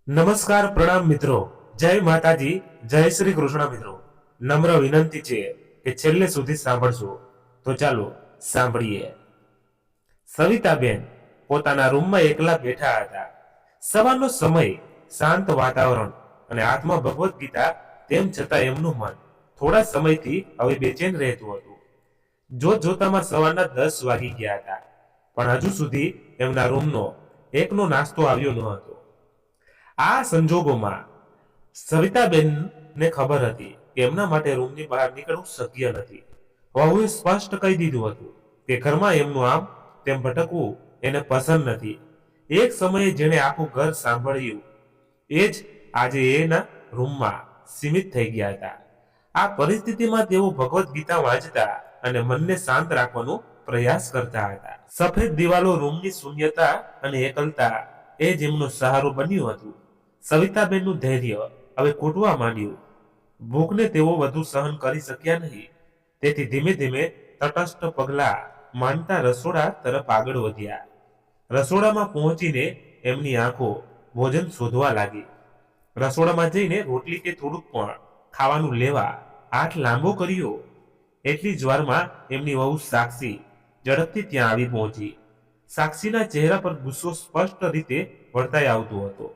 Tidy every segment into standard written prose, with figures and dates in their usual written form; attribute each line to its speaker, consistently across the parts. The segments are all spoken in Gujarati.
Speaker 1: નમસ્કાર, પ્રણામ મિત્રો. જય માતાજી, જય શ્રી કૃષ્ણ મિત્રો. નમ્ર વિનંતી છે કે છેલ્લે સુધી સાંભળશો. તો ચાલો સાંભળીએ. સવિતાબેન પોતાના રૂમમાં એકલા બેઠા હતા. સવારનો સમય, શાંત વાતાવરણ અને હાથમાં ભગવદ્ ગીતા. તેમ છતાં એમનું મન થોડા સમયથી હવે બેચેન રહેતું હતું. જોતામાં સવારના 10 વાગી ગયા હતા, પણ હજુ સુધી એમના રૂમનો એકનો નાસ્તો આવ્યો ન હતો. આ સંજોગોમાં સવિતાબેનને ખબર હતી કે એમના માટે રૂમની બહાર નીકળવું શક્ય નથી. વહુએ સ્પષ્ટ કહી દીધું હતું કે ઘરમાં એમનું આમ તેમ ભટકવું એને પસંદ નથી. એક સમયે જેણે આખું ઘર સાંભળ્યું એ જ આજે એના રૂમમાં સીમિત થઈ ગયા હતા. આ પરિસ્થિતિમાં તેઓ ભગવદ્ ગીતા વાંચતા અને મનને શાંત રાખવાનો પ્રયાસ કરતા હતા. સફેદ દિવાલો, રૂમની શૂન્યતા અને એકલતા એ જ એમનો સહારો બન્યું હતું. સવિતાબેનનું ધૈર્ય હવે ખૂટવા માંડ્યું. ભૂખને તેઓ વધુ સહન કરી શક્યા નહીં. તેથી ધીમે ધીમે તટસ્થ પગલા માંડતા રસોડા તરફ આગળ વધ્યા. રસોડામાં પહોંચીને એમની આંખો ભોજન શોધવા લાગી. રસોડામાં જઈને રોટલી કે થોડુંક પણ ખાવાનું લેવા હાથ લાંબો કર્યો. એટલી જ વારમાં એમની વહુ સાક્ષી ઝડપથી ત્યાં આવી પહોંચી. સાક્ષીના ચહેરા પર ગુસ્સો સ્પષ્ટ રીતે વર્તાઈ આવતો હતો.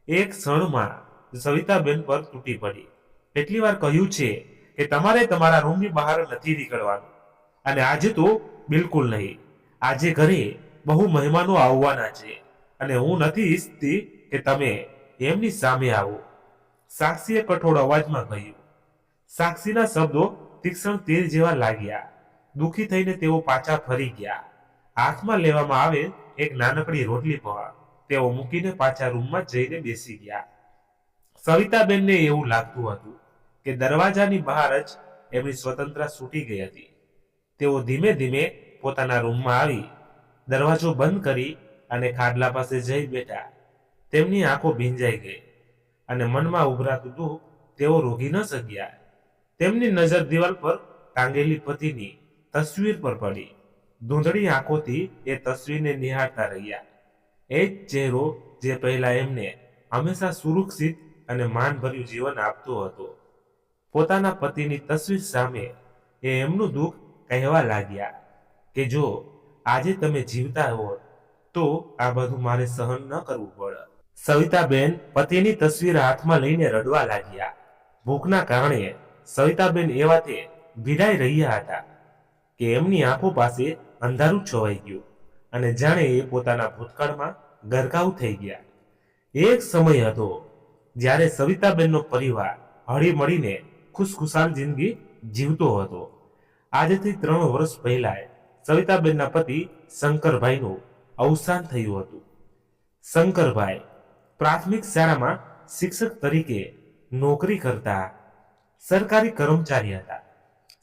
Speaker 1: એક ક્ષણમાં સવિતાબેન પર તૂટી પડી. કેટલી વાર કહ્યું છે કે તમારે તમારા રૂમની બહાર નથી નીકળવાનું, અને આજે તો બિલકુલ નહીં. આજે ઘરે બહુ મહેમાનો આવવાના છે અને હું નથી ઈચ્છતી કે તમે એમની સામે આવો, સાક્ષીએ કઠોળ અવાજમાં કહ્યું. સાક્ષીના શબ્દો તીક્ષ્ણ તીર જેવા લાગ્યા. દુઃખી થઈને તેઓ પાછા ફરી ગયા. હાથમાં લેવામાં આવે એક નાનકડી રોટલી પણ તેઓ મૂકીને પાછા રૂમમાં જઈને બેસી ગયા. સવિતાબેનને એવું લાગતું હતું કે દરવાજાની બહાર જ એમની સ્વતંત્રતા છૂટી ગઈ હતી. તેઓ ધીમે ધીમે પોતાના રૂમમાં આવી દરવાજો બંધ કરી અને ખાટલા પાસે જઈ બેઠા. તેમની આંખો ભીંજાઈ ગઈ અને મનમાં ઉભરાતું દુઃખ તેઓ રોકી ન શક્યા. તેમની નજર દિવાલ પર ટાંગેલી પતિની તસવીર પર પડી. ધૂંધળી આંખોથી એ તસવીરને નિહાળતા રહ્યા. એ જ ચહેરો જે પહેલા એમને હંમેશા સુરક્ષિત અને માનભર્યું જીવન આપતો હતો. પોતાના પતિની તસવીર સામે એ એમનું દુઃખ કહેવા લાગ્યા કે જો આજે તમે જીવતા હોત તો આ બધું મારે સહન ન કરવું પડે. સવિતાબેન પતિની તસવીર હાથમાં લઈને રડવા લાગ્યા. ભૂખના કારણે સવિતાબેન એ વાતે ભીડાઈ રહ્યા હતા કે એમની આંખો પાસે અંધારું છવાઈ ગયું અને જાણે એ પોતાના ભૂતકાળમાં ગરકાવ થઈ ગયા. એક સમય હતો જ્યારે સવિતાબેનનો પરિવાર હળી મળીને ખુશખુશાલ જિંદગી જીવતો હતો. આજથી 3 વર્ષ પહેલા સવિતાબેનના પતિ શંકરભાઈનું અવસાન થયું હતું. શંકરભાઈ પ્રાથમિક શાળામાં શિક્ષક તરીકે નોકરી કરતા સરકારી કર્મચારી હતા.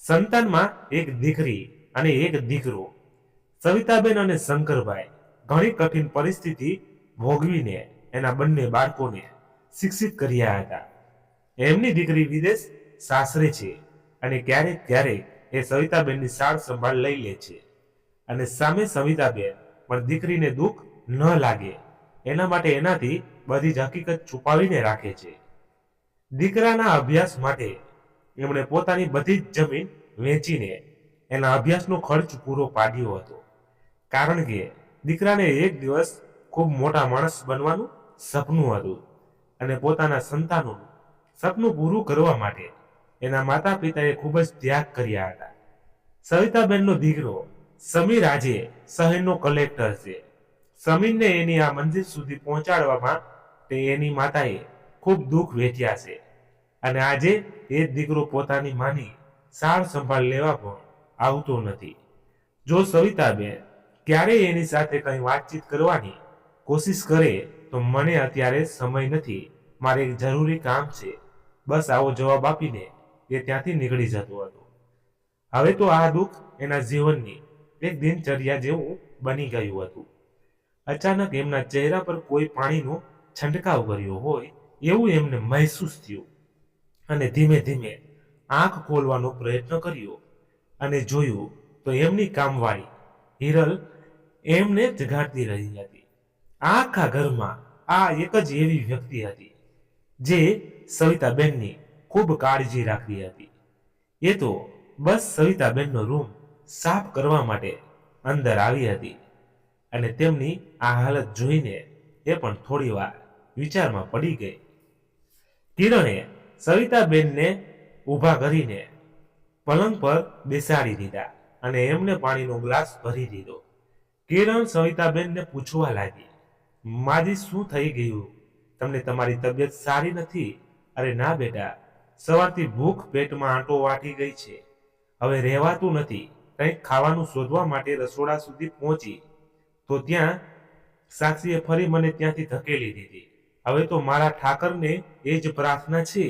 Speaker 1: સંતાનમાં એક દીકરી અને એક દીકરો. સવિતાબેન અને શંકરભાઈ ઘણી કઠિન પરિસ્થિતિ ભોગવીને એના બંને બાળકોને શિક્ષિત કર્યા હતા. એમની દીકરી વિદેશ સાસરે છે અને ક્યારેક ક્યારેક એ સવિતાબેનની સાર સંભાળ લઈ લે છે. અને સામે સવિતાબેન પણ દીકરીને દુઃખ ન લાગે એના માટે એનાથી બધી જ હકીકત છુપાવીને રાખે છે. દીકરાના અભ્યાસ માટે એમણે પોતાની બધી જ જમીન વેચીને એના અભ્યાસનો ખર્ચ પૂરો પાડ્યો હતો. કારણ કે દીકરાને એક દિવસ ખૂબ મોટા માણસ બનવાનું સપનું હતું અને પોતાના સંતાનોનું સપનું પૂરું કરવા માટે એના માતા પિતાએ ખૂબ જ ત્યાગ કર્યા હતા. સવિતાબેનનો દીકરો સમીર આજે શહેરનો કલેક્ટર છે. સમીરને એની આ મંજિલ સુધી પહોંચાડવામાં તે એની માતાએ ખૂબ દુઃખ વેઠ્યા છે અને આજે એ દીકરો પોતાની માની સાર સંભાળ લેવા પણ આવતો નથી. જો સવિતાબેન ક્યારેય એની સાથે કંઈ વાતચીત કરવાની કોશિશ કરે તો મને અત્યારે સમય નથી, મારે એક જરૂરી કામ છે, બસ આવો જવાબ આપીને એ ત્યાંથી નીકળી જતો હતો. હવે તો આ દુઃખ એના જીવનની એક દિનચર્યા જેવું બની ગયું હતું. અચાનક એમના ચહેરા પર કોઈ પાણીનો છંટકાવ કર્યો હોય એવું એમને મહેસૂસ થયું અને ધીમે ધીમે આંખ ખોલવાનો પ્રયત્ન કર્યો અને જોયું તો એમની કામવાળી હિરલ એમને જગાડતી રહી હતી. આખા ઘરમાં આ એક જ એવી વ્યક્તિ હતી જે સવિતાબેનની ખૂબ કાળજી રાખતી હતી. એ તો બસ સવિતાબેનનો રૂમ સાફ કરવા માટે અંદર આવી હતી અને તેમની આ હાલત જોઈને એ પણ થોડી વાર વિચારમાં પડી ગઈ. કિરણે સવિતાબેનને ઊભા કરીને પલંગ પર બેસાડી દીધા અને એમને પાણીનો ગ્લાસ ભરી દીધો. કિરણ સવિતાબેનને પૂછવા લાગી, માજી શું થઈ ગયું? તમને તમારી તબિયત સારી નથી? અરે ના બેટા, સવારથી ભૂખ પેટમાં આંટો વાટી ગઈ છે. હવે રહેવાતું નથી. કંઈક ખાવાનું શોધવા માટે રસોડા સુધી પહોંચી તો ત્યાં સાક્ષીએ ફરી મને ત્યાંથી ધકેલી દીધી. હવે તો મારા ઠાકરને એ જ પ્રાર્થના છે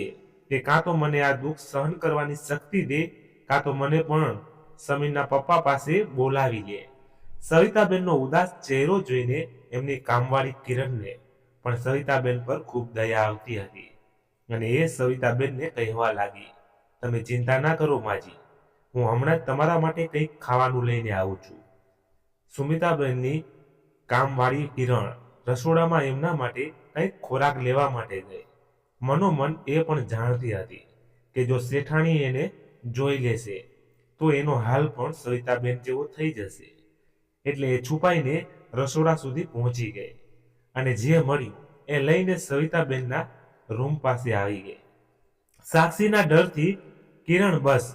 Speaker 1: કે કાં તો મને આ દુઃખ સહન કરવાની શક્તિ દે, કાં તો મને પણ સમીરના પપ્પા પાસે બોલાવી લે. સવિતાબેનનો ઉદાસ ચહેરો જોઈને એમની કામવાળી કિરણને પણ સવિતાબેન પર ખૂબ દયા આવતી હતી અને એ સવિતાબેનને કહેવા લાગી, તમે ચિંતા ના કરો માજી, હું હમણાં જ તમારા માટે કંઈક ખાવાનું લઈને આવું છું. સુમિતાબેનની કામવાળી કિરણ રસોડામાં એમના માટે કંઈક ખોરાક લેવા માટે ગઈ. મનોમન એ પણ જાણતી હતી કે જો શેઠાણી એને જોઈ લેશે તો એનો હાલ પણ સવિતાબેન જેવો થઈ જશે. એટલે એ છુપાઈને રસોડા સુધી પહોંચી ગઈ અને જે મળ્યું એ લઈને સવિતાબેનના રૂમ પાસે આવી ગઈ. સાક્ષીના ડરથી કિરણ બસ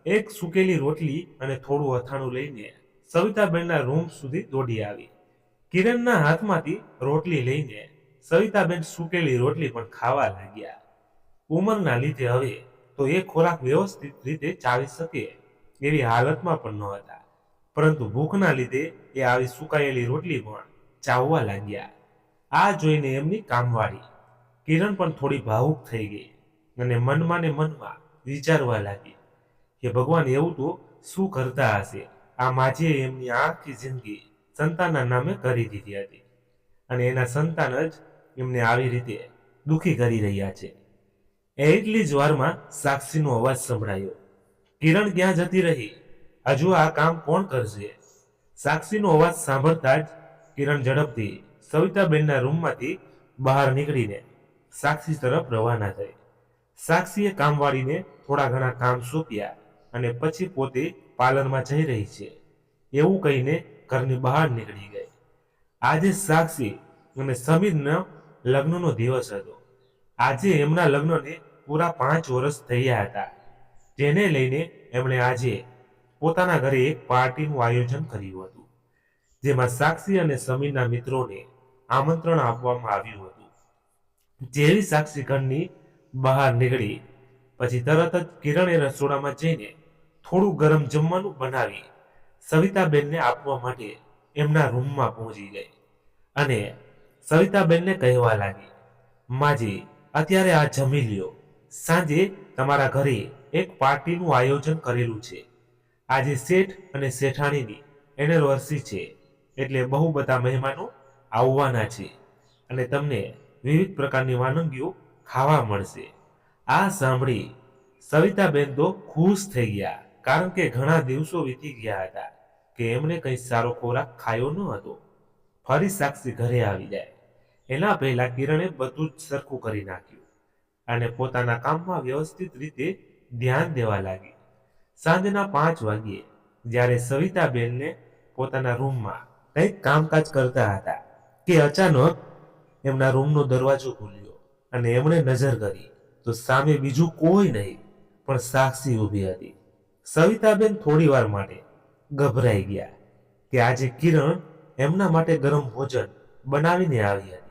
Speaker 1: એક સુકેલી રોટલી અને થોડું અથાણું લઈને સવિતાબેનના રૂમ સુધી દોડી આવી. કિરણના હાથમાંથી રોટલી લઈને સવિતાબેન સુકેલી રોટલી પણ ખાવા લાગ્યા. ઉંમરના લીધે હવે તો એ ખોરાક વ્યવસ્થિત રીતે ચાવી શકે એવી હાલતમાં પણ ન હતા, પરંતુ ભૂખના લીધે એ આવી સુકાયેલી રોટલી પણ ચાવવા લાગ્યા. આ જોઈને એમની કામવાળી કિરણ પણ થોડી ભાવુક થઈ ગઈ અને મનમાં ને મનમાં વિચારવા લાગી કે ભગવાન એવું તો શું કરતા હશે? આ માજીએ એમની આખી જિંદગી સંતાનના નામે કરી દીધી હતી અને એના સંતાન જ એમને આવી રીતે દુઃખી કરી રહ્યા છે. એટલી જ વારમાં સાક્ષીનો અવાજ સંભળાયો, કિરણ ક્યાં જતી રહી? હજુ આ કામ કોણ કરશે? સાક્ષીનો અવાજ સાંભળતા જ કિરણ ઝડપથી સવિતાબેનના રૂમમાંથી બહાર નીકળીને સાક્ષી તરફ રવાના થઈ. સાક્ષીએ કામવાળીને થોડા ઘણા કામ સોંપ્યા અને પછી પોતે પાર્લરમાં જઈ રહી છે એવું કહીને ઘરની બહાર નીકળી ગઈ. આજે સાક્ષી અને સમીરનો લગ્નનો દિવસ હતો. આજે એમના લગ્નને પૂરા 5 વર્ષ થયા હતા, જેને લઈને એમણે આજે પોતાના ઘરે એક પાર્ટીનું આયોજન કર્યું હતું, જેમાં સાક્ષી અને સમીરના મિત્રોને આમંત્રણ આપવામાં આવ્યું હતું. જેવી સાક્ષી ઘરની બહાર નીકળી પછી તરત જ કિરણે રસોડામાં જઈને થોડું ગરમ જમવાનું બનાવી સવિતાબેનને આપવા માટે એમના રૂમમાં પહોંચી ગઈ અને સવિતાબેનને કહેવા લાગી, માજી અત્યારે આ જમી લ્યો. સાંજે તમારા ઘરે એક પાર્ટીનું આયોજન કરેલું છે. આજે શેઠ અને શેઠાણીની એનિવર્સરી છે, એટલે બહુ બધા મહેમાનો આવવાના છે અને તમને વિવિધ પ્રકારની વાનગીઓ ખાવા મળશે. આ સાંભળી સવિતાબેન તો ખુશ થઈ ગયા, કારણ કે ઘણા દિવસો વીતી ગયા હતા કે એમણે કંઈ સારો ખોરાક ખાયો ન હતો. ફરી સાક્ષી ઘરે આવી જાય એના પહેલા કિરણે બધું જ સરખું કરી નાખ્યું અને પોતાના કામમાં વ્યવસ્થિત રીતે ધ્યાન દેવા લાગી. સાંજના 5 વાગ્યે જ્યારે સવિતાબેનને પોતાના રૂમમાં કંઈક કામકાજ કરતા હતા કે અચાનક એમના રૂમનો દરવાજો ખુલ્યો અને એમણે નજર કરી તો સામે બીજું કોઈ નહીં પણ સાક્ષી ઊભી હતી. સવિતાબેન થોડી વાર માટે ગભરાઈ ગયા કે આજે કિરણ એમના માટે ગરમ ભોજન બનાવીને આવી હતી.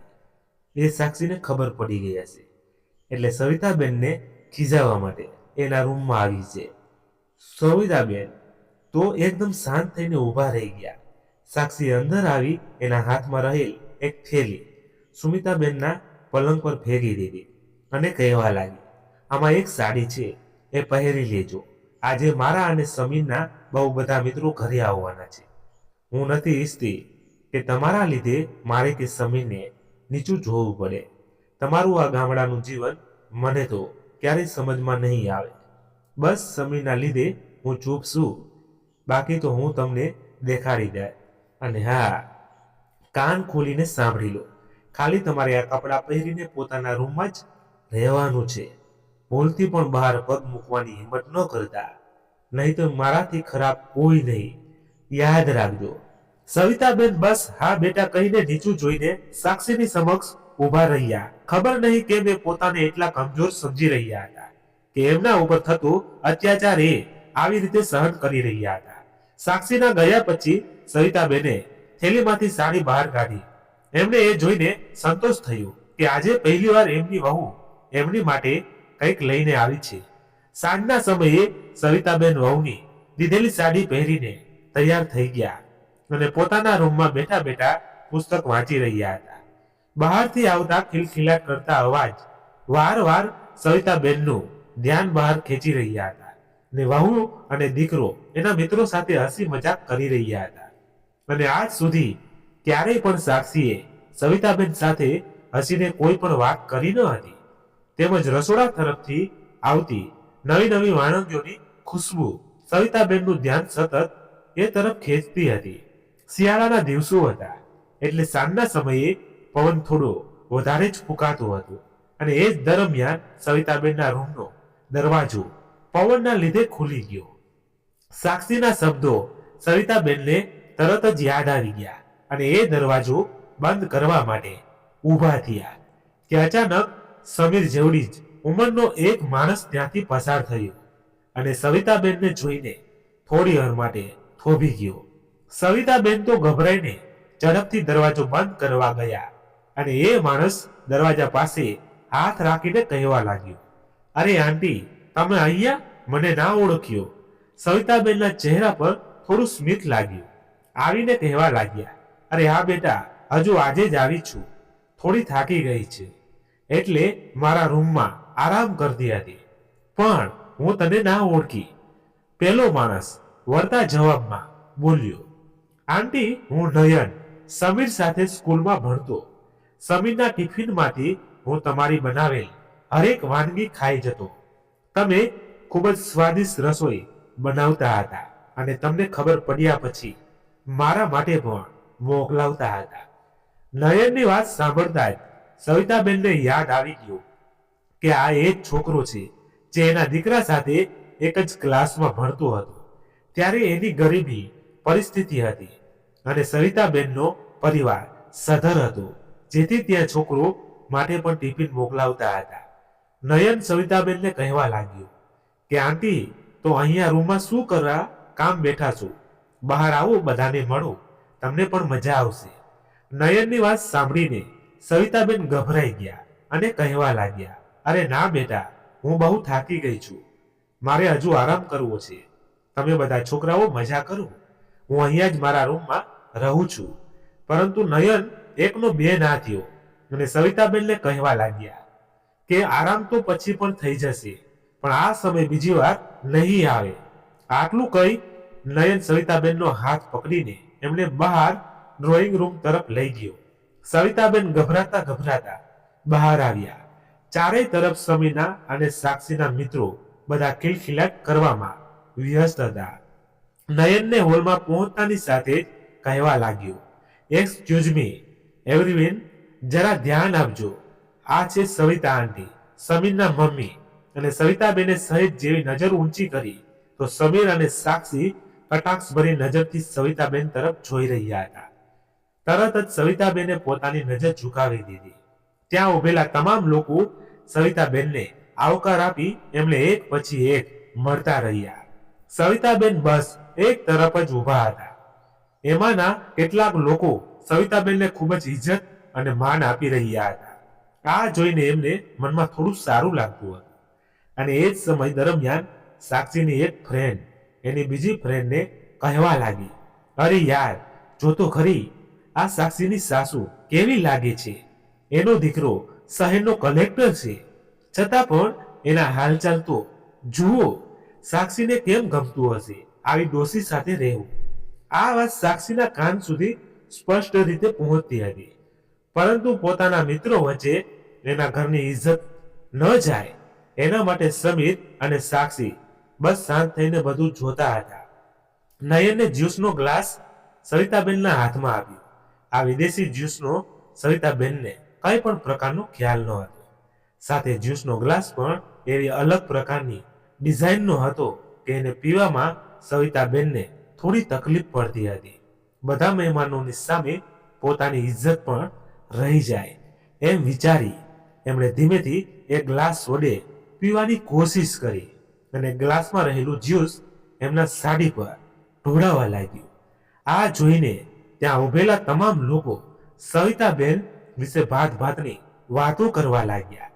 Speaker 1: એ સાક્ષીને ખબર પડી ગઈ હશે એટલે સવિતાબેનને ખીજાવવા માટે એના રૂમમાં આવી છે. સવિતાબેન તો એકદમ શાંત થઈને ઊભા રહી ગયા. સાક્ષી અંદર આવી એના હાથમાં રહેલ એક થેલી સુમિતાબેનના પલંગ પર ફેંકી દીધી અને કહેવા લાગી, આમાં એક સાડી છે, એ પહેરી લેજો. આજે મારા અને સમીરના બહુ બધા મિત્રો ઘરે આવવાના છે. હું નથી ઈચ્છતી કે તમારા લીધે મારે કે સમીરને નીચું જોવું પડે. તમારું આ ગામડાનું જીવન મને તો ક્યારેય સમજમાં નહીં આવે. બસ સમીરના લીધે હું ચૂપ છું, બાકી તો હું તમને દેખાડી દે. અને હા, કાન ખોલીને સાંભળી લો ખાલી તમારે આ કપડાં પહેરીને પોતાના રૂમમાં જ રહેવાનું છે. ભૂલથી પણ બહાર પગ મૂકવાની હિંમત ન કરતા, નહીં તો મારાથી ખરાબ કોઈ નહીં, યાદ રાખજો. સવિતાબેન બસ હા બેટા કહીને નીચું જોઈને સાક્ષીની સમક્ષ ઊભા રહ્યા. ખબર નહીં કેમ એ પોતાને એટલા કમજોર સમજી રહ્યા હતા કે એમના ઉપર થતો અત્યાચાર એ આવી રીતે સહન કરી રહ્યા હતા. સાક્ષીના ગયા પછી સવિતાબેને થેલીમાંથી સાડી બહાર કાઢી. એમને એ જોઈને સંતોષ થયો કે આજે પહેલીવાર એમની વહુ એમની માટે કંઈક લઈને આવી છે. સાંજના સમયે સવિતાબેન વહુની દીધેલી સાડી પહેરીને તૈયાર થઈ ગયા અને પોતાના રૂમમાં બેઠા બેઠા પુસ્તક વાંચી રહ્યા હતા. બહારથી આવતા ખિલખિલાટ કરતા અવાજ વારવાર સવિતાબેનનું ધ્યાન બહાર ખેંચી રહ્યા હતા ને વહુ અને દીકરો એના મિત્રો સાથે હસી મજાક કરી રહ્યા હતા. અને આજ સુધી ક્યારેય પણ સાક્ષીએ સવિતાબેન સાથે હસીને કોઈ પણ વાત કરી ન હતી. તેમજ રસોડા તરફથી આવતી નવી નવી વાનગીઓની ખુશ્બુ સવિતાબેનનું ધ્યાન સતત એ તરફ ખેંચતી હતી. શિયાળાના દિવસો હતા એટલે સાંજના સમયે પવન થોડો વધારે જ ફૂંકાતો હતો અને એ જ દરમિયાન સવિતાબેનના રૂમનો દરવાજો પવનના લીધે ખુલી ગયો. સાક્ષીના શબ્દો સવિતાબેનને તરત જ યાદ આવી ગયા અને એ દરવાજો બંધ કરવા માટે ઊભા થયા કે અચાનક સમીર જેવડી જ ઉંમરનો એક માણસ ત્યાંથી પસાર થયો અને સવિતાબેનને જોઈને થોડી વાર માટે થોભી ગયો. સવિતાબેન તો ગભરાઈને ઝડપથી દરવાજો બંધ કરવા ગયા અને એ માણસ દરવાજા પાસે હાથ રાખીને કહેવા લાગ્યો, અરે આંટી, તમે અહીંયા? મને ના ઓળખ્યો? સવિતાબેનના ચહેરા પર થોડું સ્મિત લાગ્યું. આવીને કહેવા લાગ્યા, અરે હા બેટા, હજુ આજે જ આવી છું. થોડી થાકી ગઈ છે એટલે મારા રૂમમાં આરામ કરતી હતી, પણ હું તને ના ઓળખી. પેલો માણસ વળતા જવાબમાં બોલ્યો, આંટી, હું નયન સમીર સાથે સ્કૂલમાં ભણતો. સમીરના ટિફિનમાંથી હું તમારી બનાવેલ હરેક વાનગી ખાઈ જતો. તમે ખૂબ જ સ્વાદિષ્ટ રસોઈ બનાવતા હતા અને તમને ખબર પડ્યા પછી મારા માટે પણ મોકલાવતા હતા. નયનની વાત સાંભળતા જ સવિતાબેનને યાદ આવી ગયું કે આ એ જ છોકરો છે જે એના દીકરા સાથે એક જ ક્લાસમાં ભણતો હતો. ત્યારે એની ગરીબી પરિસ્થિતિ હતી અને સવિતાબેનનો પરિવાર સધર હતો, જેથી ત્યાં છોકરો માટે પણ ટિફિન મોકલાવતા હતા. નયન સવિતાબેનને કહેવા લાગ્યો કે આંટી, તો અહીંયા રૂમમાં શું કરવા કામ બેઠા છો? બહાર આવો, બધાને મળો, તમને પણ મજા આવશે. નયનની વાત સાંભળીને સવિતાબેન ગભરાઈ ગયા અને કહેવા લાગ્યા, અરે ના બેટા, હું બહુ થાકી ગઈ છું, મારે હજુ આરામ કરવો છે. તમે બધા છોકરાઓ મજા કરો, હું અહીંયા જ મારા રૂમમાં રહું છું. પરંતુ નયન એકનો બે ના થયો અને સવિતાબેનને કહેવા લાગ્યા કે આરામ તો પછી પણ થઈ જશે, પણ આ સમય બીજી વાર નહીં આવે. આટલું કહી નયન સવિતાબેનનો હાથ પકડીને એમને બહાર ડ્રોઈંગ રૂમ તરફ લઈ ગયો. સવિતાબેન ગભરાતા ગભરાતા બહાર આવ્યા. ચારેય તરફ સમીરના અને સાક્ષીના મિત્રો બધા ખિલખિલાટ કરવામાં વ્યસ્ત હતા. નયનને હોલમાં પહોંચતાની સાથે જ કહેવા લાગ્યો, એક્સક્યુઝ મી એવરીવન, જરા ધ્યાન આપજો. આ છે સવિતા આંટી, સમીરના મમ્મી. અને સવિતાબેને સહેજ જેવી નજર ઊંચી કરી તો સમીર અને સાક્ષી કટાક્ષભરી નજરથી સવિતાબેન તરફ જોઈ રહ્યા હતા. તરત જ સવિતાબેને પોતાની નજર ઝુકાવી દીધી. ત્યાં ઉભેલા તમામ લોકો સવિતાબેનને આવકાર આપી એમને એક પછી એક મળતા રહ્યા. સવિતાબેન બસ એક તરફ જ ઊભા હતા. એમાંના કેટલાક લોકો સવિતાબેનને ખૂબ જ ઇજ્જત અને માન આપી રહ્યા હતા. આ જોઈને એમને મનમાં થોડું સારું લાગતું હતું. અને એ જ સમય દરમિયાન સાક્ષીની એક ફ્રેન્ડ એની બીજી ફ્રેન્ડને કહેવા લાગી, અરે યાર, જો તો ખરી, આ સાક્ષીની સાસુ કેવી લાગે છે. એનો દીકરો શહેરનો કલેક્ટર છે, છતાં પણ એના હાલચાલ તો જુઓ. સાક્ષીને કેમ ગમતું હશે આવી ડોસી સાથે રહેવું? આ વાત સાક્ષીના કાન સુધી સ્પષ્ટ રીતે પહોંચતી હતી, પરંતુ પોતાના મિત્રો વચ્ચે એના ઘરની ઇજ્જત ન જાય એના માટે સમીર અને સાક્ષી બસ શાંત થઈને બધું જોતા હતા. નયનને જ્યુસનો ગ્લાસ સવિતાબેનના હાથમાં આપ્યો. આ વિદેશી જ્યુસનો સવિતાબેનને કઈ પણ પ્રકારનો ખ્યાલ ન હતો. સાથે જ્યુસનો ગ્લાસ પણ એવી અલગ પ્રકારની ડિઝાઇનનો હતો કે એને પીવામાં સવિતાબેનને થોડી તકલીફ પડતી હતી. બધા મહેમાનોની સામે પોતાની ઇજ્જત પણ રહી જાય એમ વિચારી એમણે ધીમેથી એક ગ્લાસ વડે પીવાની કોશિશ કરી અને ગ્લાસમાં રહેલું જ્યુસ એમના સાડી પર ઢોળાવા લાગ્યું. આ જોઈને ત્યાં ઉભેલા તમામ લોકો સવિતાબેન વિશે ભાતની વાતો કરવા લાગ્યા.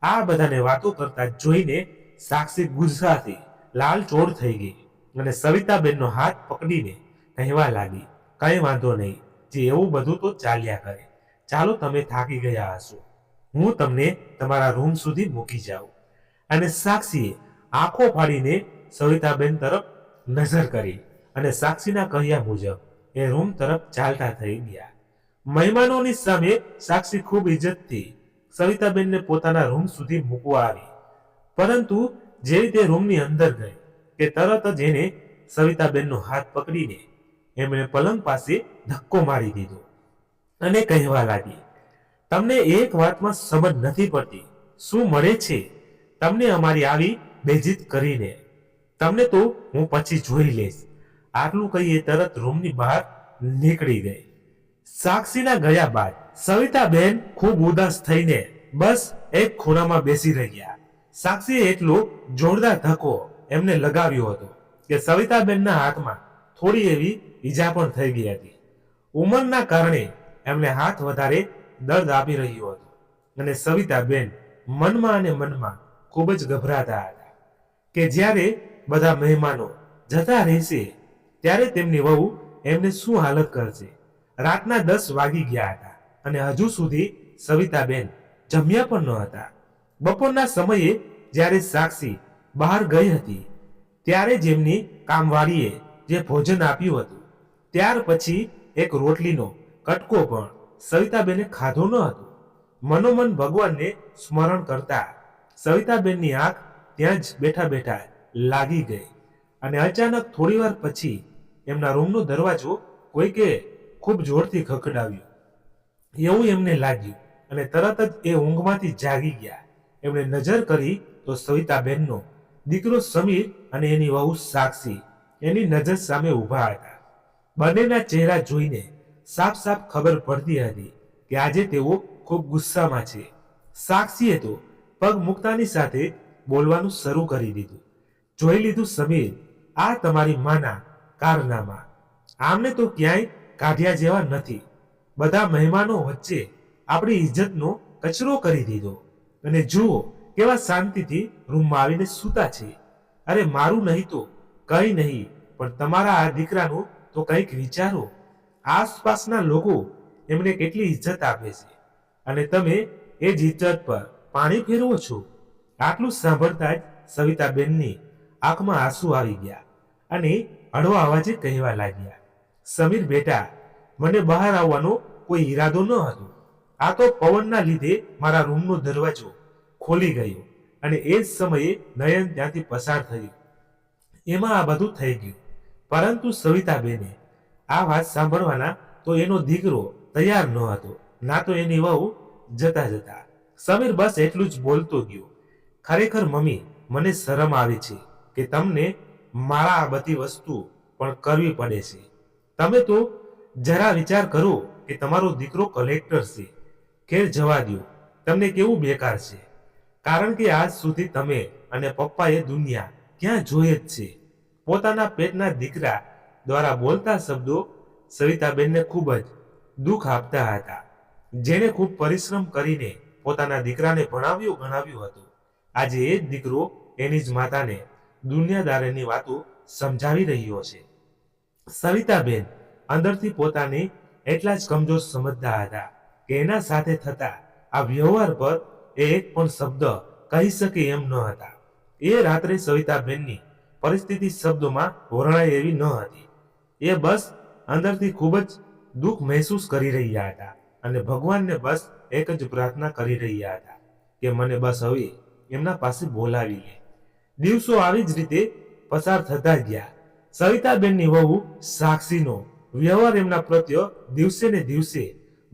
Speaker 1: આ બધાને વાતો કરતા જોઈને સાક્ષી ગુસ્સાથી લાલચોળ થઈ ગઈ અને સવિતાબેનનો હાથ પકડીને કહેવા લાગી, કઈ વાંધો નહીં, જે એવું બધું તો ચાલ્યા કરે. ચાલો, તમે થાકી ગયા હશો, હું તમને તમારા રૂમ સુધી મૂકી જાઉં. અને સાક્ષીએ આંખો ફાડીને સવિતાબેન તરફ નજર કરી અને સાક્ષીના કહ્યા મુજબ એ રૂમ તરફ ચાલતા થઈ ગયા. મહેમાનોની સામે સાક્ષી ખૂબ ઇજ્જતથી સવિતાબેનને પોતાના રૂમ સુધી મૂકવા આવી. પરંતુ જે રીતે રૂમની અંદર ગઈ કે તરત જ એને સવિતાબેનનો હાથ પકડીને એમણે પલંગ પાસે ધક્કો મારી દીધો અને કહેવા લાગી, તમને એક વાતમાં સમજ નથી પડતી. શું મળે છે તમને અમારી આવી બેઇજ્જત કરીને? તમને તો હું પછી જોઈ લઈશ. આટલું કહીએ તરત રૂમની બહાર નીકળી ગઈ. સાક્ષીના ગયા બાદ સવિતાબેન ખૂબ ઉદાસ થઈને બસ એક ખૂણામાં બેસી રહ્યા. સાક્ષીએ એટલો જોરદાર ધક્કો એમને લગાવ્યો હતો કે સવિતાબેનના હાથમાં થોડી એવી ઈજા પણ થઈ ગઈ હતી. ઉંમરના કારણે એમને હાથ વધારે દર્દ આપી રહ્યો હતો અને સવિતાબેન મનમાં અને મનમાં ખૂબ જ ગભરાતા હતા કે જ્યારે બધા મહેમાનો જતા રહેશે ત્યારે તેમની વહુ એમને શું હાલત કરશે. રાતના 10 વાગી ગયા હતા અને હજુ સુધી સવિતાબેન જમ્યા પણ ન હતા. બપોરના સમયે જ્યારે સાક્ષી બહાર ગઈ હતી ત્યારે જ એમની કામવાળીએ જે ભોજન આપ્યું હતું ત્યાર પછી એક રોટલીનો કટકો પણ સવિતાબેને ખાધો ન હતો. મનોમન ભગવાનને સ્મરણ કરતા સવિતાબેનની આંખ ત્યાં જ બેઠા બેઠા લાગી ગઈ અને અચાનક થોડીવાર પછી એમના રૂમનો દરવાજો કોઈકે ખૂબ જોરથી ખખડાવ્યો એવું એમને લાગ્યું અને તરત જ એ ઊંઘમાંથી જાગી ગયા. એમણે નજર કરી તો સવિતાબેનનો દીકરો સમીર અને એની વહુ સાક્ષી એની નજર સામે ઊભા હતા. બંનેના ચહેરા જોઈને સાફ સાફ ખબર પડતી હતી કે આજે તેઓ ખૂબ ગુસ્સામાં છે. સાક્ષીએ તો પગ મૂકતાની સાથે બોલવાનું શરૂ કરી દીધું, જોઈ લીધું સમીર, આ તમારી માના કારનામા. આમને તો ક્યાંય કાઢ્યા જેવા નથી. બધા મહેમાનો વચ્ચે આપણી ઇજ્જતનો કચરો કરી દીધો અને જુઓ કેવા શાંતિથી રૂમમાં આવીને સૂતા છે. અરે મારું નહીં તો કંઈ નહીં, પણ તમારા આ દીકરાનું તો કંઈક વિચારો. આસપાસના લોકો એમને કેટલી ઇજ્જત આપે છે અને તમે એ જ ઇજ્જત પર પાણી ફેરવો છો. આટલું સાંભળતા જ સવિતાબેનની આંખમાં આંસુ આવી ગયા અને હળવા અવાજે કહેવા લાગ્યા, સમીર બેટા, મને બહાર આવવાનો કોઈ ઈરાદો ન હતો. આ તો પવનના લીધે મારા રૂમનો દરવાજો ખોલી ગયો અને એ જ સમયે નયન ત્યાંથી પસાર થયું, એમાં આ બધું થઈ ગયું. પરંતુ સવિતાબેને આ વાત સાંભળવાના તો એનો દીકરો તૈયાર ન હતો, ના તો એની વહુ. જતા જતા સમીર બસ એટલું જ બોલતો ગયો, ખરેખર મમ્મી, મને શરમ આવે છે કે તમને મારા આ બધી વસ્તુ પણ કરવી પડે છે. તમે તો જરા વિચાર કરો કે તમારો દીકરો કલેક્ટર છે. ખેર જવા દો, તમને કેવું બેકાર છે, કારણ કે આજ સુધી તમે અને પપ્પાએ દુનિયા ક્યાં જોઈએ જ છે. પોતાના પેટના દીકરા દ્વારા બોલતા શબ્દો સવિતાબેનને ખૂબ જ દુઃખ આપતા હતા. જેને ખૂબ પરિશ્રમ કરીને પોતાના દીકરાને ભણાવ્યું ગણાવ્યું હતું, આજે એ જ દીકરો એની જ માતાને દુનિયાદારીની વાતો સમજાવી રહ્યો છે. સવિતાબેન અંદરથી પોતાને એટલા જ કમજોર સમજતા હતા કે એના સાથે થતા આ વ્યવહાર પર એ એક પણ શબ્દ કહી શકે એમ ન હતા. એ રાત્રે સવિતાબેનની પરિસ્થિતિ શબ્દોમાં વર્ણાય એવી ન હતી. એ બસ અંદરથી ખૂબ જ દુઃખ મહેસૂસ કરી રહ્યા હતા અને ભગવાનને બસ એક જ પ્રાર્થના કરી રહ્યા હતા કે મને બસ હવે એમના પાસે બોલાવી લે. દિવસો આવી જ રીતે પસાર થતા ગયા. સવિતાબેનની વહુ સાક્ષીનો વ્યવહાર એમના પ્રત્યે દિવસે ને દિવસે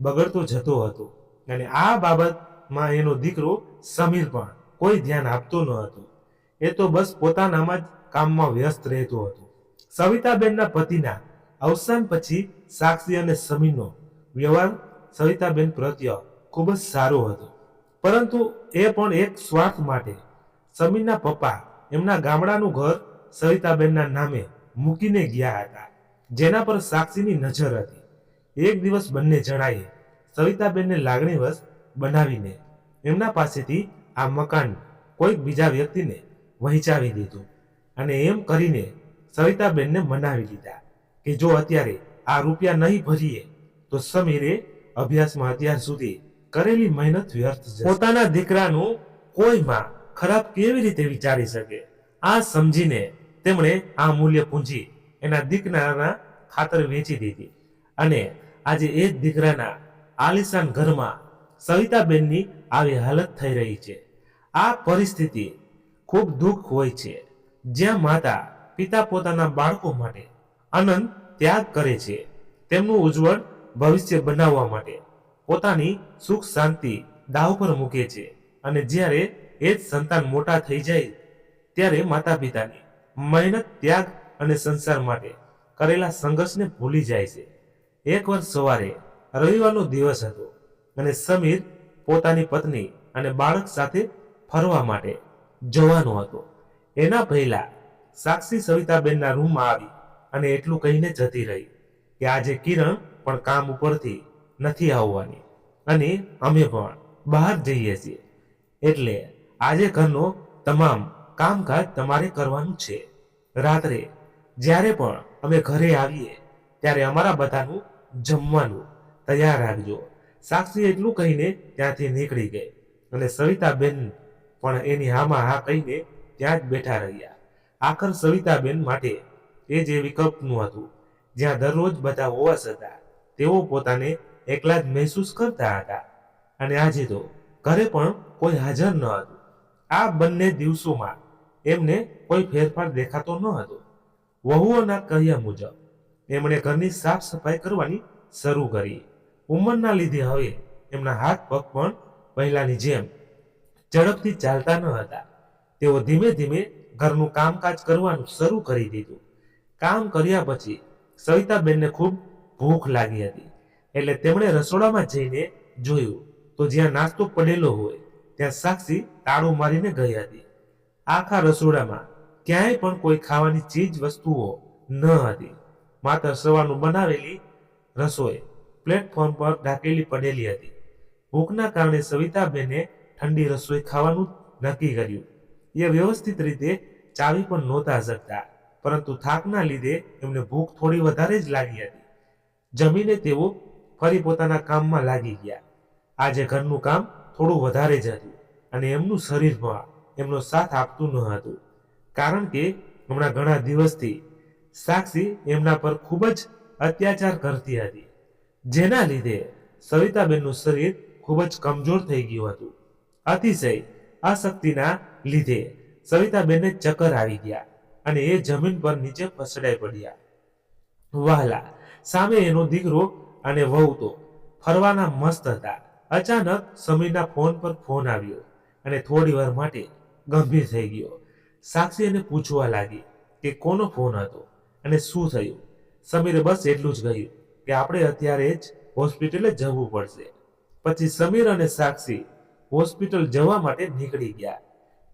Speaker 1: બગડતો જતો હતો અને આ બાબતમાં એનો દીકરો સમીર પણ કોઈ ધ્યાન આપતો ન હતો. એ તો બસ પોતાનામાં જ કામમાં વ્યસ્ત રહેતો હતો. સવિતાબેનના પતિના અવસાન પછી સાક્ષી અને સમીરનો વ્યવહાર સવિતાબેન પ્રત્યે ખૂબ જ સારો હતો, પરંતુ એ પણ એક સ્વાર્થ માટે. સમીરના પપ્પા એમના ગામડાનું ઘર સવિતાબેનના નામે મૂકીને ગયા હતા, જેના પર સાક્ષીની નજર હતી. એક દિવસ બંને જણાએ સવિતાબેનને લાગણીવશ બનાવીને એમના પાસેથી આ મકાન કોઈક બીજા વ્યક્તિને વહેંચાવી દીધું અને એમ કરીને સવિતાબેનને મનાવી લીધા કે જો અત્યારે આ રૂપિયા નહીં ભરીએ તો સમીરે અભ્યાસમાં અત્યાર સુધી કરેલી મહેનત વ્યર્થ જશે. પોતાના દીકરાનું કોઈ માં ખરાબ કેવી રીતે વિચારી શકે? આ સમજીને તેમણે આ મૂલ્ય પૂંજી એના દીકરાના ખાતર વેચી દીધી અને આજે એ જ દીકરાના આલિશાન ઘરમાં સવિતાબેનની આવી હાલત થઈ રહી છે. આ પરિસ્થિતિ ખૂબ દુઃખ હોય છે, જ્યાં માતા પિતા પોતાના બાળકો માટે અનંત ત્યાગ કરે છે, તેમનું ઉજ્જવળ ભવિષ્ય બનાવવા માટે પોતાની સુખ શાંતિ દાવ પર મૂકે છે, અને જ્યારે એ જ સંતાન મોટા થઈ જાય ત્યારે માતા પિતાની મહેનત ત્યાગ અને સંસાર માટે કરેલા સંઘર્ષને ભૂલી જાય છે. એકવાર સવારે રવિવારનો દિવસ હતો અને સમીર પોતાની પત્ની અને બાળક સાથે ફરવા માટે જવાનો હતો. એના પહેલા સાક્ષી સવિતાબેનના રૂમમાં આવી અને એટલું કહીને જતી રહી કે આજે કિરણ પણ કામ ઉપરથી નથી આવવાની અને અમે પણ બહાર જઈએ છીએ, એટલે આજે ઘરનો તમામ કામકાજ તમારે કરવાનું છે. રાત્રે જ્યારે પણ અમે ઘરે આવીએ ત્યારે અમારા બધાનું જમવાનું તૈયાર રાખજો. સાક્ષી એટલું કહીને ત્યાંથી નીકળી ગઈ અને સવિતાબેન પણ એની હામાં હા કહીને ત્યાં જ બેઠા રહ્યા. આખર સવિતાબેન માટે એ જે વિકલ્પનું હતું, જ્યાં દરરોજ બધા હોવા છતાં તેઓ પોતાને એકલા જ મહેસૂસ કરતા હતા, અને આજે તો ઘરે પણ કોઈ હાજર ન હતું. આ બંને દિવસોમાં એમને કોઈ ફેરફાર દેખાતો ન હતો. વહુઓના કહ્યા મુજબ એમણે ઘરની સાફ સફાઈ કરવાની શરૂ કરી. ઉંમરના લીધે હવે એમના હાથ પગ પણ પહેલાની જેમ ઝડપથી ચાલતા ન હતા. તેઓ ધીમે ધીમે ઘરનું કામકાજ કરવાનું શરૂ કરી દીધું. કામ કર્યા પછી સવિતાબેનને ખૂબ ભૂખ લાગી હતી, એટલે તેમણે રસોડામાં જઈને જોયું તો જ્યાં નાસ્તો પડેલો હોય ત્યાં સાક્ષી તાળું મારીને ગઈ હતી. આખા રસોડામાં ક્યાંય પણ કોઈ ખાવાની ચીજ વસ્તુઓ ન હતી. માત્ર સવારનું બનાવેલી રસોઈ પ્લેટફોર્મ પર ઢાંકેલી પડેલી હતી. ભૂખના કારણે સવિતાબેને ઠંડી રસોઈ ખાવાનું નક્કી કર્યું. એ વ્યવસ્થિત રીતે ચાવી પણ નહોતા શકતા, પરંતુ થાકના લીધે એમને ભૂખ થોડી વધારે જ લાગી હતી. જમીને તેઓ ફરી પોતાના કામમાં લાગી ગયા. આજે ઘરનું કામ થોડું વધારે જ હતું અને એમનું શરીર પણ એમનો સાથ આપતું ન હતું, કારણ કે હમણાં ઘણા દિવસથી સાક્ષી એમના પર ખૂબ જ અત્યાચાર કરતી હતી, જેના લીધે સવિતાબેનનું શરીર ખૂબ જ કમજોર થઈ ગયું હતું. અતિશય અશક્તિના લીધે સવિતાબેનને ચક્કર આવી ગયા અને એ જમીન પર નીચે ફસડાઈ પડ્યા. વહાલા સામે એનો દીકરો અને વહુ તો ફરવાના મસ્ત હતા. અચાનક સમીરના ફોન પર ફોન આવ્યો અને થોડી વાર માટે ગંભીર થઈ ગયો. સાક્ષી એને પૂછવા લાગી કે કોનો ફોન હતો અને શું થયું. સમીરે બસ એટલું જ કહ્યું કે આપણે અત્યારે જ હોસ્પિટલે જવું પડશે. પછી સમીર અને સાક્ષી હોસ્પિટલ જવા માટે નીકળી ગયા.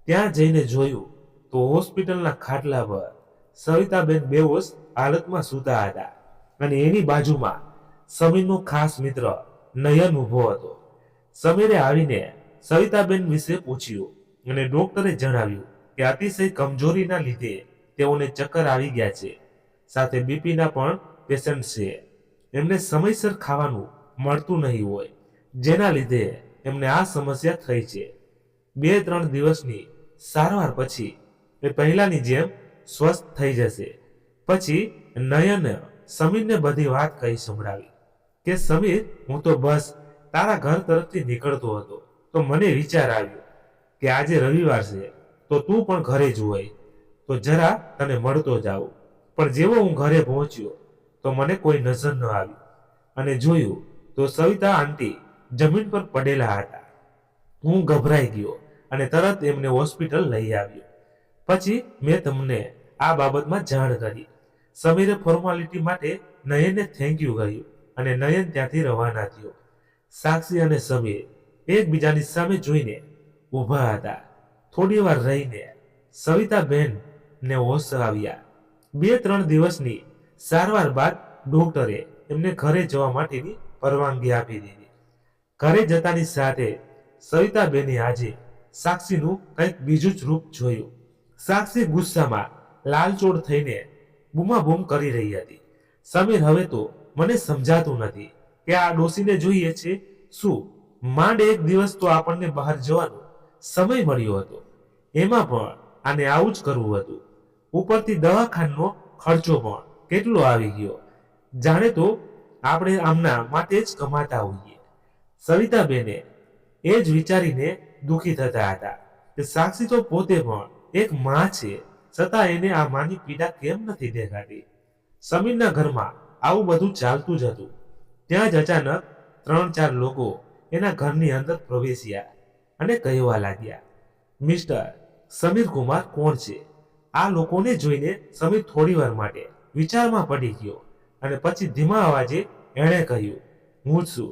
Speaker 1: ત્યાં જઈને જોયું તો હોસ્પિટલના ખાટલા પર સવિતાબેન બેહોશ હાલતમાં સૂતા હતા અને એની બાજુમાં સમીરનો ખાસ મિત્ર નયન ઊભો હતો. સમીરે આવીને સવિતાબેન વિશે પૂછ્યું અને ડોક્ટરે જણાવ્યું કે અતિશય કમજોરીના લીધે તેઓને ચક્કર આવી ગયા છે, સાથે બીપીના પણ પેશન્ટ છે. એમને સમયસર ખાવાનું મળતું નહીં હોય, જેના લીધે એમને આ સમસ્યા થઈ છે. 2-3 દિવસની સારવાર પછી એ પહેલાની જેમ સ્વસ્થ થઈ જશે. પછી નયને સમીરને બધી વાત કહી સંભળાવી કે સમીર, હું તો બસ તારા ઘર તરફથી નીકળતો હતો તો મને વિચાર આવ્યો કે આજે રવિવાર છે તો તું પણ ઘરે જ હોય તો જરા તને મળતો જાઉં. પણ જેવો હું ઘરે પહોંચ્યો તો મને કોઈ નજર ન આવી અને જોયું તો તો સવિતા આંટી જમીન પર પડેલા હતા. હું ગભરાઈ ગયો અને તરત એમને હોસ્પિટલ લઈ આવ્યો. પછી મેં તમને આ બાબતમાં જાણ કરી. સમીરે ફોર્માલિટી માટે નયનને થેન્ક યુ કહ્યું અને નયન ત્યાંથી રવાના થયો. સાક્ષી અને સમીર એકબીજાની સામે જોઈને ઊભા હતા. થોડી વાર રહીને સવિતાબેન ને હોશ આવ્યા. 2-3 દિવસની સારવાર બાદ ડોક્ટરે એમને ઘરે જવા માટેની પરવાનગી આપી દીધી. ઘરે જતાની સાથે સવિતાબેને આજે સાક્ષીનું કંઈક બીજું જ રૂપ જોયું. સાક્ષી ગુસ્સામાં લાલચોળ થઈને બૂમાબૂમ કરી રહી હતી. સમીર, હવે તો મને સમજાતું નથી કે આ ડોસીને જોઈએ છે શું? માંડ એક દિવસ તો આપણને બહાર જવાનો સમય મળ્યો હતો, એમાં પણ આને આવું જ કરવું હતું. ઉપરથી દવાખાનાનો ખર્ચો પણ કેટલો આવી ગયો, જાણે તો આપણે આમના માટે જ કમાતા હોઈએ. સવિતાબેને એ જ વિચારીને દુઃખી થતા હતા કે સાક્ષી તો પોતે પણ એક માં છે, છતાં એને આ માની પીડા કેમ નથી દેખાતી. સમીરના ઘરમાં આવું બધું ચાલતું જ હતું. ત્યાં જ અચાનક 3-4 લોકો એના ઘરની અંદર પ્રવેશ્યા અને કહેવા લાગ્યા, મિસ્ટર સમીર કુમાર કોણ છે? આ લોકોને જોઈને સમીર થોડીવાર માટે વિચારમાં પડી ગયો અને પછી ધીમા અવાજે એણે કહ્યું, હું જ છું.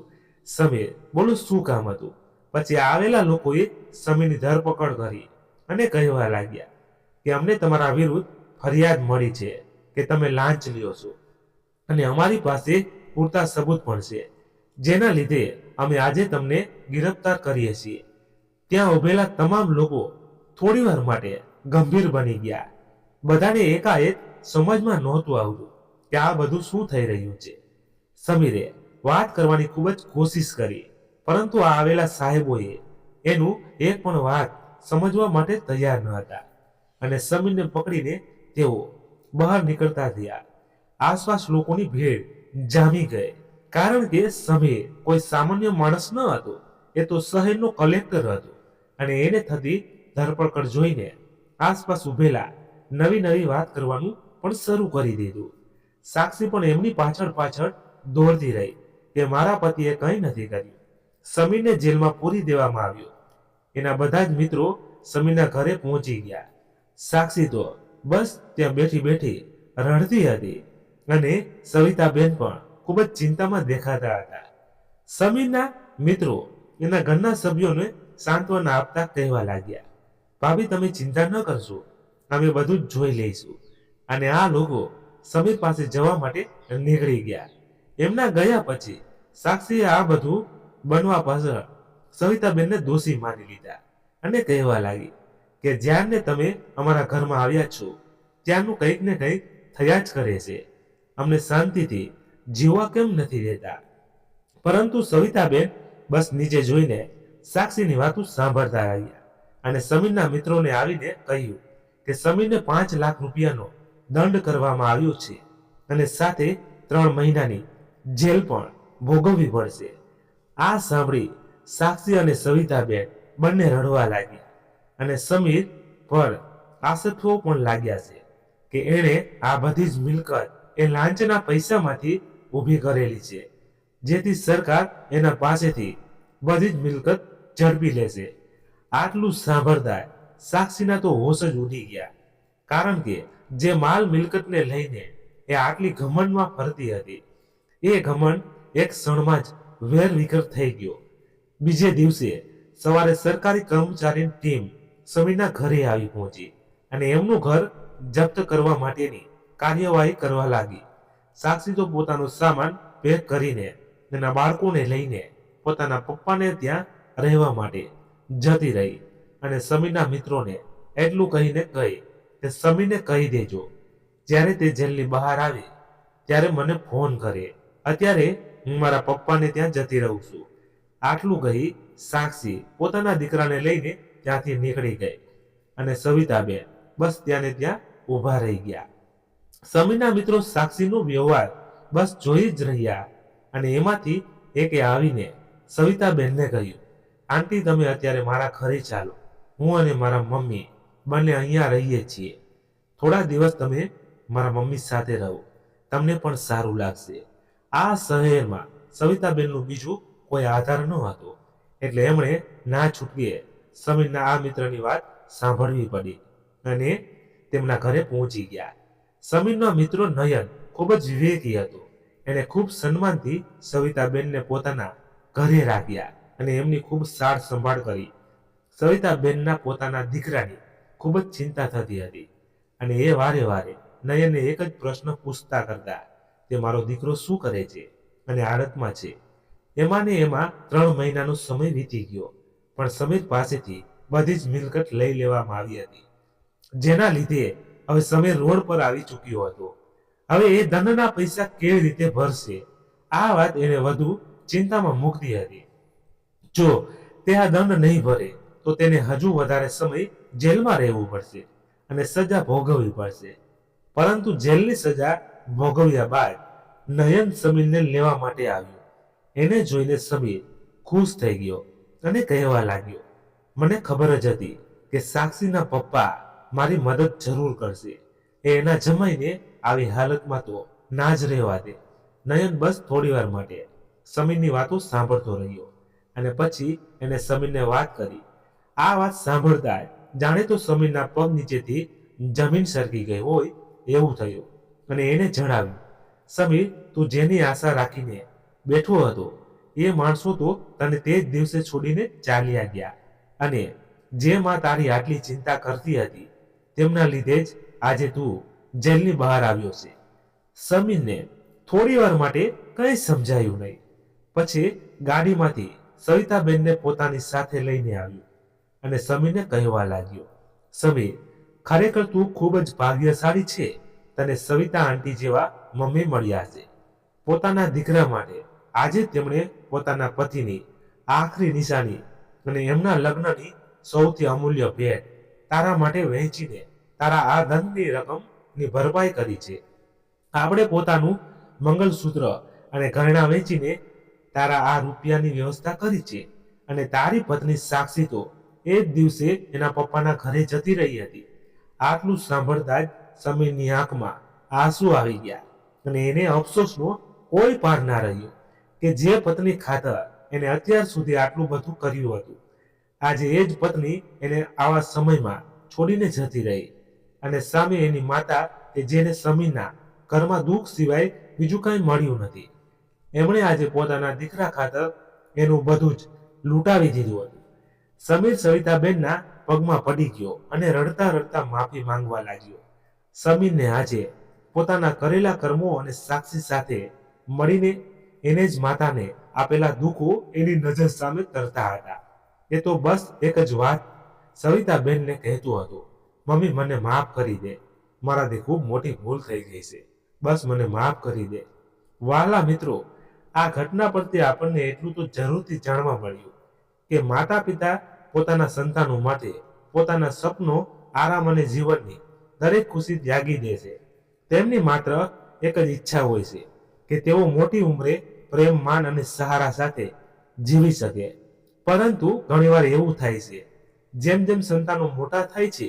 Speaker 1: સમીર, બોલો શું કામ હતું? પછી આવેલા લોકોએ સમીરની ધરપકડ કરી અને કહેવા લાગ્યા કે અમને તમારા વિરુદ્ધ ફરિયાદ મળી છે કે તમે લાંચ લ્યો છો અને અમારી પાસે પૂરતા સબૂત પણ છે, જેના લીધે અમે આજે તમને ગિરફ્તાર કરીએ છીએ. ત્યાં ઉભેલા તમામ લોકો થોડીવાર માટે ગંભીર બની ગયા. બધાને એકાએક સમજમાં નહોતું આવતું કે આ બધું શું થઈ રહ્યું છે. સમીરે વાત કરવાની ખૂબ જ કોશિશ કરી, પરંતુ આ આવેલા સાહેબોએ એનું એક પણ વાત સમજવા માટે તૈયાર ન હતા અને સમીરને પકડીને તેઓ બહાર નીકળતા થયા. આસપાસ લોકોની ભીડ જામી ગઈ, કારણ કે સમીર કોઈ સામાન્ય માણસ ન હતો. એ તો શહેરનો કલેક્ટર હતો અને એને થતી ધરપકડ જોઈને આસપાસ ઉભેલા નવી વાત કરવાનું પણ શરૂ કરી દીધું. સાક્ષી પણ એમની પાછળ પાછળ દોડતી રહી કે મારા પતિએ કંઈ નથી કર્યું. સમીરને જેલમાં પૂરી દેવામાં આવ્યો. એના બધા જ મિત્રો સમીરના ઘરે પહોંચી ગયા. સાક્ષી તો બસ ત્યાં બેઠી બેઠી રડતી હતી અને સવિતાબેન પણ ખૂબ જ ચિંતામાં દેખાતા હતા. સમીરના મિત્રો એના ઘરના સભ્યોને સાંત્વના આપતા કહેવા લાગ્યા, ભાભી તમે ચિંતા ન કરશો, અમે બધું જ જોઈ લઈશું. અને આ લોકો સમીર પાસે જવા માટે નીકળી ગયા. એમના ગયા પછી સાક્ષીએ આ બધું બનવા પાછળ સવિતાબેનને દોષી માની લીધા અને કહેવા લાગી કે જ્યારને તમે અમારા ઘરમાં આવ્યા છો ત્યારનું કંઈક ને કંઈક થયા જ કરે છે, અમને શાંતિથી જીવવા કેમ નથી દેતા. પરંતુ સવિતાબેન બસ નીચે જોઈને સાક્ષીની વાતો સાંભળતા રહ્યા અને સમીરના મિત્રોને આવીને કહ્યું કે સમીરને 5 લાખ રૂપિયાનો દંડ કરવામાં આવ્યો છે અને સાથે 3 મહિનાની જેલ પણ ભોગવવી પડશે. આ સાંભળી સાક્ષી અને સવિતાબેન બંને રડવા લાગ્યા અને સમીર પર આક્ષેપો પણ લાગ્યા છે કે એણે આ બધી જ મિલકત એ લાંચના પૈસામાંથી ઊભી કરેલી છે, જેથી સરકાર એના પાસેથી બધી જ મિલકત ઝડપી લેશે. આટલું સાંભળતા સાક્ષીના તો હોશ જ ઉડી ગયા, કારણ કે જે માલ મિલકતને લઈને એ આટલી ઘમંડમાં ફરતી હતી એ ઘમંડ એક ક્ષણમાં જ વેરવિખેર થઈ ગયો. બીજે દિવસે સવારે સરકારી કર્મચારીની ટીમ સમીરના ઘરે આવી પહોંચી અને એમનું ઘર જપ્ત કરવા માટેની કાર્યવાહી કરવા લાગી. સાક્ષી તો પોતાનો સામાન પેક કરીને તેના બાળકોને લઈને પોતાના પપ્પાને ત્યાં રહેવા માટે જતી રહી અને સમીરના મિત્રોને એટલું કહીને ગઈ કે સમીરને કહી દેજો જ્યારે તે જેલની બહાર આવે ત્યારે મને ફોન કરે, અત્યારે હું મારા પપ્પાને ત્યાં જતી રહું છું. આટલું કહી સાક્ષી પોતાના દીકરાને લઈને ત્યાંથી નીકળી ગઈ અને સવિતાબેન બસ ત્યાંને ત્યાં ઊભા રહી ગયા. સમીરના મિત્રો સાક્ષીનો વ્યવહાર બસ જોઈ જ રહ્યા અને એમાંથી એકે આવીને સવિતાબેનને કહ્યું, આંટી તમે અત્યારે મારા ઘરે ચાલો, હું અને મારા મમ્મી બંને અહીંયા રહીએ છીએ. થોડા દિવસ તમે મારા મમ્મી સાથે રહો, તમને પણ સારું લાગશે. આ શહેરમાં સવિતાબેનનું બીજું કોઈ આધાર ન હતો, એટલે એમણે ના છૂટકે સમીરના આ મિત્રની વાત સાંભળવી પડી અને તેમના ઘરે પહોંચી ગયા. સમીરનો મિત્ર નયન ખૂબ જ વિવેકી હતો. એણે ખૂબ સન્માનથી સવિતાબેનને પોતાના ઘરે રાખ્યા અને એમની ખૂબ સાર સંભાળ કરી. સવિતાબેનના પોતાના દીકરાની ખૂબ જ ચિંતા થતી હતી અને એ વારે વારે નયનને એક જ પ્રશ્ન પૂછતા કરતા, તે મારો દીકરો શું કરે છે અને હાલતમાં છે. એમાં ને એમાં 3 મહિનાનો સમય વીતી ગયો, પણ સમીર પાસેથી બધી જ મિલકત લઈ લેવામાં આવી હતી, જેના લીધે હવે સમીર રોડ પર આવી ચૂક્યો હતો. હવે એ દંડના પૈસા કેવી રીતે ભરશે, આ વાત એને વધુ ચિંતામાં મૂકતી હતી. જો તે આ દંડ નહીં ભરે તો તેને હજુ વધારે સમય જેલમાં રહેવું પડશે અને સજા ભોગવવી પડશે. પરંતુ જેલની સજા ભોગવ્યા બાદ નયન સમીરને લેવા માટે આવ્યો. એને જોઈને સમીર ખુશ થઈ ગયો અને કહેવા લાગ્યો, મને ખબર જ હતી કે સાક્ષીના પપ્પા મારી મદદ જરૂર કરશે. એના જમાઈને આવી હાલતમાં તો ના જ રહેવા દે. નયન બસ થોડી વાર માટે સમીરની વાતો સાંભળતો રહ્યો અને પછી એને સમીરને વાત કરી. આ વાત સાંભળતા જાણે તો સમીરના પગ નીચેથી જમીન સરકી ગઈ હોય એવું થયું અને એને જણાવ્યું, સમીર, તું જેની આશા રાખીને બેઠો હતો એ માણસો તો તને તે જ દિવસે છોડીને ચાલ્યા ગયા અને જે માં તારી આટલી ચિંતા કરતી હતી તેમના લીધે જ આજે તું જેલની બહાર આવ્યો છે. સમીરને થોડી વાર માટે કંઈ સમજાયું નહીં. પછી ગાડીમાંથી સવિતાબેનને પોતાની સાથે લઈને આવ્યું અને સમીરને કહેવા લાગ્યો, સમીર, ખરેખર તું ખૂબ જ ભાગ્યશાળી છે. તને સવિતા આંટી જેવા મમ્મી મળ્યા છે. પોતાના દીકરા માટે આજે તેમણે પોતાના પતિની આખરી નિશાની અને એમના લગ્નની સૌથી અમૂલ્ય ભેટ તારા માટે વહેંચીને તારા આ ધનની રકમની ભરપાઈ કરી છે. આપણે પોતાનું મંગલસૂત્ર અને ઘરેણાં વેચીને તારા આ રૂપિયાની વ્યવસ્થા કરી છે અને તારી પત્ની સાક્ષી તો એ જ દિવસે એના પપ્પાના ઘરે જતી રહી હતી. આટલું સાંભળતા જ સમીરની આંખમાં આંસુ આવી ગયા અને એને અફસોસનો કોઈ પાર ના રહ્યો કે જે પત્ની ખાતર એને અત્યાર સુધી આટલું બધું કર્યું હતું, આજે એ જ પત્ની એને આવા સમયમાં છોડીને જતી રહી અને સામે એની માતા કે જેને સમીરના ઘરમાં દુઃખ સિવાય બીજું કંઈ મળ્યું નથી. એમણે આજે પોતાના દીકરા ખાતર એનું બધું જ લૂંટાવી દીધું હતું. સમીર સવિતાબેનના પગમાં પડી ગયો અને રડતા રડતા માફી માંગવા લાગ્યો. સમીરને આજે પોતાના કરેલા કર્મો અને સાક્ષી સાથે મળીને એને જ માતાને આપેલા દુઃખો એની નજર સામે તરતા હતા. એ તો બસ એક જ વાત સવિતાબેનને કહેતો હતો, મમ્મી, મને માફ કરી દે, મારાથી ખૂબ મોટી ભૂલ થઈ ગઈ છે, બસ મને માફ કરી દે. વહાલા મિત્રો, આ ઘટના પરથી આપણને એટલું તો જરૂરથી જાણવા મળ્યું કે માતા પિતા પોતાના સંતાનો માટે પોતાના સપનો, આરામ અને જીવનની દરેક ખુશી ત્યાગી દે છે. તેમની માત્ર એક જ ઈચ્છા હોય છે કે તેઓ મોટી ઉંમરે પ્રેમ, માન અને સહારા સાથે જીવી શકે. પરંતુ ઘણીવાર એવું થાય છે, જેમ જેમ સંતાનો મોટા થાય છે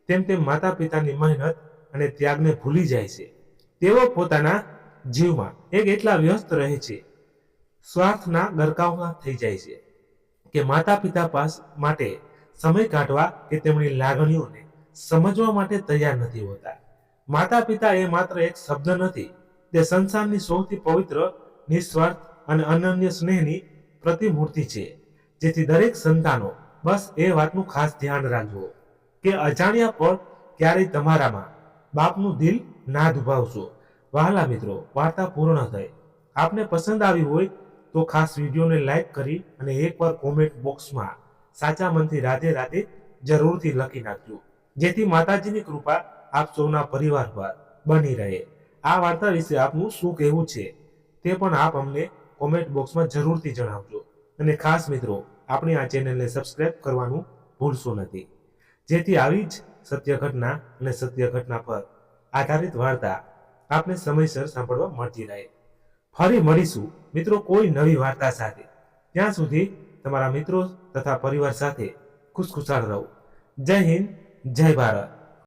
Speaker 1: તેમ તેમ માતા પિતાની મહેનત અને ત્યાગને ભૂલી જાય છે. તેઓ પોતાના જીવમાં એક એટલા વ્યસ્ત રહે છે, સ્વાર્થના ગરકાવમાં થઈ જાય છે કે માતા પિતા માટે સમય કાઢવા કે તેમની લાગણીઓને સમજવા માટે તૈયાર નથી હોતા. માતા પિતા એ માત્ર એક શબ્દ નથી, તે સંસારની સૌથી પવિત્ર, નિસ્વાર્થ અને અનન્ય સ્નેહની પ્રતિમૂર્તિ છે. જેથી દરેક સંતાનો બસ એ વાતનું ખાસ ધ્યાન રાખજો કે અજાણ્યા પર ક્યારેય તમારામાં બાપનું દિલ ના દુભાવશો. વહાલા મિત્રો, વાર્તા પૂર્ણ થઈ. આપને પસંદ આવી હોય તો ખાસ વિડીયોને લાઈક કરી અને એકવાર કોમેન્ટ બોક્સમાં સાચા મનથી રાધે રાધે જરૂરથી લખી નાખજો, જેથી માતાજીની કૃપા આપ સૌના પરિવાર પર બની રહે. આ વાર્તા વિશે આપનું શું કહેવું છે તે પણ આપ અમને કોમેન્ટ બોક્સમાં જરૂરથી જણાવજો. અને ખાસ મિત્રો, આપણી આ ચેનલને સબસ્ક્રાઇબ કરવાનું ભૂલશો નથી, જેથી આવી જ સત્ય ઘટના અને સત્ય ઘટના પર આધારિત વાર્તા આપને સમયસર સાંભળવા મળતી રહે. ફરી મળીશું મિત્રો કોઈ નવી વાર્તા સાથે. ત્યાં સુધી તમારા મિત્રો તથા પરિવાર સાથે ખુશખુશાલ રહો. જય હિન્દ, જય ભારત.